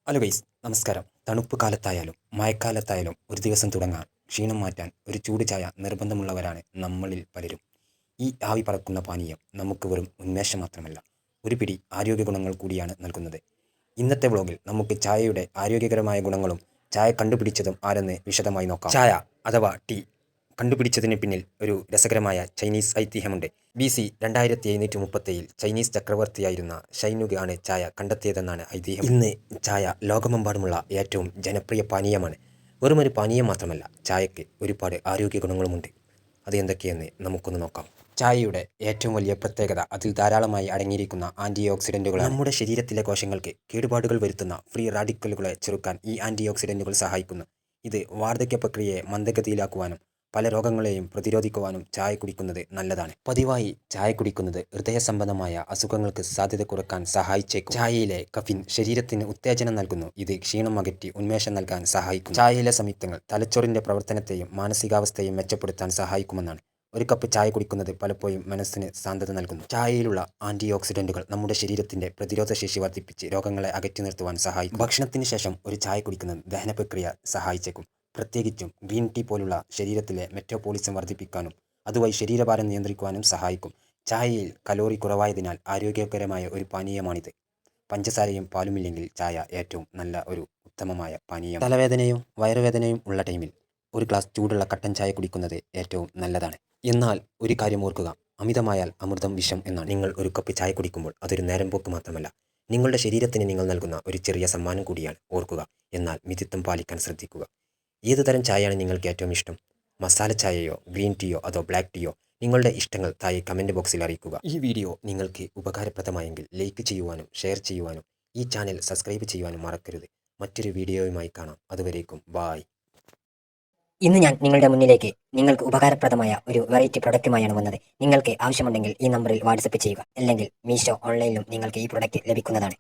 Hello guys, നമസ്കാരം. തണുപ്പ് കാലത്തായാലും മഴക്കാലത്തായാലും ഒരു ദിവസം തുടങ്ങാൻ ക്ഷീണം മാറ്റാൻ ഒരു ചൂട് ചായ നിർബന്ധമുള്ളവരാണ് നമ്മളിൽ പലരും. ഈ ആവി പറക്കുന്ന പാനീയം നമുക്ക് വെറും ഉന്മേഷം മാത്രമല്ല, ഒരു പിടി ആരോഗ്യ ഗുണങ്ങൾ കൂടിയാണ് നൽകുന്നത്. ഇന്നത്തെ വ്ളോഗിൽ നമുക്ക് ചായയുടെ ആരോഗ്യകരമായ ഗുണങ്ങളും ചായ കണ്ടുപിടിച്ചതും ആരെന്ന് വിശദമായി നോക്കാം. ചായ അഥവാ ടീ കണ്ടുപിടിച്ചതിന് പിന്നിൽ ഒരു രസകരമായ ചൈനീസ് ഐതിഹ്യമുണ്ട്. BC 2737 ചൈനീസ് ചക്രവർത്തിയായിരുന്ന ഷൈനുഗ് ആണ് ചായ കണ്ടെത്തിയതെന്നാണ് ഐതിഹ്യം. ഇന്ന് ചായ ലോകമെമ്പാടുമുള്ള ഏറ്റവും ജനപ്രിയ പാനീയമാണ്. വെറുമൊരു പാനീയം മാത്രമല്ല, ചായക്ക് ഒരുപാട് ആരോഗ്യ ഗുണങ്ങളുമുണ്ട്. അത് എന്തൊക്കെയെന്ന് നമുക്കൊന്ന് നോക്കാം. ചായയുടെ ഏറ്റവും വലിയ പ്രത്യേകത അതിൽ ധാരാളമായി അടങ്ങിയിരിക്കുന്ന ആൻറ്റി ഓക്സിഡൻറ്റുകളാണ്. നമ്മുടെ ശരീരത്തിലെ കോശങ്ങൾക്ക് കേടുപാടുകൾ വരുത്തുന്ന ഫ്രീ റാഡിക്കലുകളെ ചെറുക്കാൻ ഈ ആൻറ്റി ഓക്സിഡൻറ്റുകൾ സഹായിക്കുന്നു. ഇത് വാർദ്ധക്യ പ്രക്രിയയെ മന്ദഗതിയിലാക്കുവാനും പല രോഗങ്ങളെയും പ്രതിരോധിക്കുവാനും ചായ കുടിക്കുന്നത് നല്ലതാണ്. പതിവായി ചായ കുടിക്കുന്നത് ഹൃദയ സംബന്ധമായ അസുഖങ്ങൾക്ക് സാധ്യത കുറക്കാൻ സഹായിച്ചേക്കും. ചായയിലെ കഫീൻ ശരീരത്തിന് ഉത്തേജനം നൽകുന്നു. ഇത് ക്ഷീണം അകറ്റി ഉന്മേഷം നൽകാൻ സഹായിക്കും. ചായയിലെ സംയുക്തങ്ങൾ തലച്ചോറിന്റെ പ്രവർത്തനത്തെയും മാനസികാവസ്ഥയെയും മെച്ചപ്പെടുത്താൻ സഹായിക്കുമെന്നാണ്. ഒരു കപ്പ് ചായ കുടിക്കുന്നത് പലപ്പോഴും മനസ്സിന് ശാന്തത നൽകുന്നു. ചായയിലുള്ള ആൻറ്റി ഓക്സിഡൻറ്റുകൾ നമ്മുടെ ശരീരത്തിന്റെ പ്രതിരോധ ശേഷി വർദ്ധിപ്പിച്ച് രോഗങ്ങളെ അകറ്റി നിർത്തുവാൻ സഹായിക്കും. ഭക്ഷണത്തിന് ശേഷം ഒരു ചായ കുടിക്കുന്നത് ദഹന പ്രക്രിയ സഹായിച്ചേക്കും. പ്രത്യേകിച്ചും ഗ്രീൻ ടീ പോലുള്ള ശരീരത്തിലെ മെറ്റബോളിസം വർദ്ധിപ്പിക്കാനും അതുവഴി ശരീരഭാരം നിയന്ത്രിക്കുവാനും സഹായിക്കും. ചായയിൽ കലോറി കുറവായതിനാൽ ആരോഗ്യകരമായ ഒരു പാനീയമാണിത്. പഞ്ചസാരയും പാലുമില്ലെങ്കിൽ ചായ ഏറ്റവും നല്ല ഒരു ഉത്തമമായ പാനീയം. തലവേദനയും വയറുവേദനയും ഉള്ള ടൈമിൽ ഒരു ഗ്ലാസ് ചൂടുള്ള കട്ടൻ ചായ കുടിക്കുന്നത് ഏറ്റവും നല്ലതാണ്. എന്നാൽ ഒരു കാര്യം ഓർക്കുക, അമിതമായാൽ അമൃതം വിഷം എന്നാണ്. നിങ്ങൾ ഒരു കപ്പ് ചായ കുടിക്കുമ്പോൾ അതൊരു നേരം പോക്ക് മാത്രമല്ല, നിങ്ങളുടെ ശരീരത്തിന് നിങ്ങൾ നൽകുന്ന ഒരു ചെറിയ സമ്മാനം കൂടിയാണ്. ഓർക്കുക, എന്നാൽ മിതത്വം പാലിക്കാൻ ശ്രദ്ധിക്കുക. ഏത് തരം ചായയാണ് നിങ്ങൾക്ക് ഏറ്റവും ഇഷ്ടം? മസാല ചായയോ, ഗ്രീൻ ടീയോ, അതോ ബ്ലാക്ക് ടീയോ? നിങ്ങളുടെ ഇഷ്ടങ്ങൾ താഴെ കമൻറ്റ് ബോക്സിൽ അറിയിക്കുക. ഈ വീഡിയോ നിങ്ങൾക്ക് ഉപകാരപ്രദമായെങ്കിൽ ലൈക്ക് ചെയ്യുവാനും ഷെയർ ചെയ്യുവാനും ഈ ചാനൽ സബ്സ്ക്രൈബ് ചെയ്യുവാനും മറക്കരുത്. മറ്റൊരു വീഡിയോയുമായി കാണാം. അതുവരേക്കും ബായ്. ഇന്ന് ഞാൻ നിങ്ങളുടെ മുന്നിലേക്ക് നിങ്ങൾക്ക് ഉപകാരപ്രദമായ ഒരു വെറൈറ്റി പ്രൊഡക്റ്റുമായാണ് വന്നത്. നിങ്ങൾക്ക് ആവശ്യമുണ്ടെങ്കിൽ ഈ നമ്പറിൽ വാട്സപ്പ് ചെയ്യുക. അല്ലെങ്കിൽ മീഷോ ഓൺലൈനിലും നിങ്ങൾക്ക് ഈ പ്രൊഡക്റ്റ് ലഭിക്കുന്നതാണ്.